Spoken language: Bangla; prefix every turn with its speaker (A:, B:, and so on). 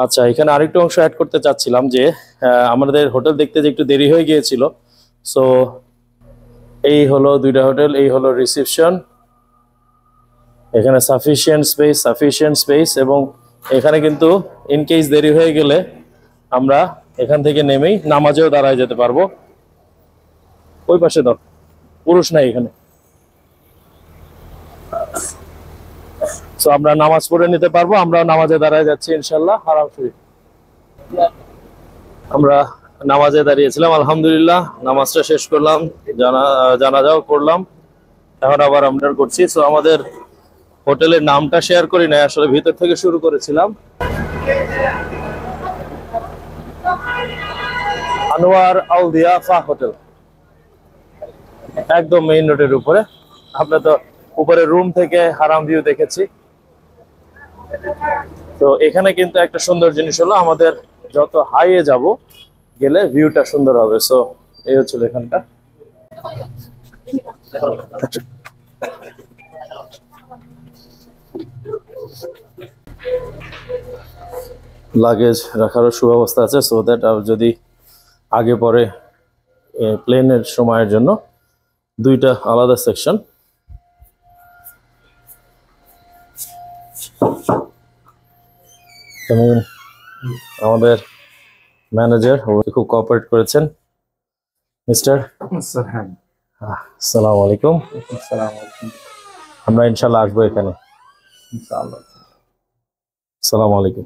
A: আচ্ছা, এখানে আরেকটু অংশ অ্যাড করতে চাচ্ছিলাম যে আমাদের হোটেল দেখতে যে একটু দেরি হয়ে গিয়েছিল। সো এই হলো দুইটা হোটেল, এই হলো রিসেপশন, এখানে সাফিসিয়েন্ট স্পেস এবং এখানে কিন্তু ইন কেস দেরি হয়ে গেলে আমরা এখান থেকে নেমেই নামাজেও দাঁড়ায় যেতে পারবো। ওই পাশে দাও, পুরুষ নাই এখানে। সো আমরা নামাজ পড়ে নিতে পারবো, আমরা নামাজে দাঁড়ায় যাচ্ছি ইনশাল্লাহ হারাম শরীফ। আমরা নামাজে দাঁড়িয়েছিলাম, আলহামদুলিল্লাহ নামাজটা শেষ করলাম, জানাজাও করলাম, এখন আবার আমরা করছি। সো আমাদের হোটেলের নামটা শেয়ার করি না, আসলে ভিতর থেকে শুরু করেছিলাম। আনোয়ার আল দিয়াফা হোটেল, একদম মেইন রোডের উপরে। আমরা তো উপরে রুম থেকে হারাম ভিউ দেখেছি। তো এখানে কিন্তু একটা সুন্দর জিনিস হলো, আমাদের যত হাইয়ে যাব গেলে ভিউটা সুন্দর হবে। সো এই হচ্ছিল এখানটা। লাগেজ রাখারও সুব্যবস্থা আছে, সো দ্যাট যদি আগে পরে প্লেনের সময়ের জন্য দুইটা আলাদা সেকশন। আমাদের ম্যানেজার খুব কোঅপারেট করেছেন, মিস্টার। আসসালামু আলাইকুম। আমরা ইনশাল্লাহ আসবো এখানে। আসসালামু আলাইকুম।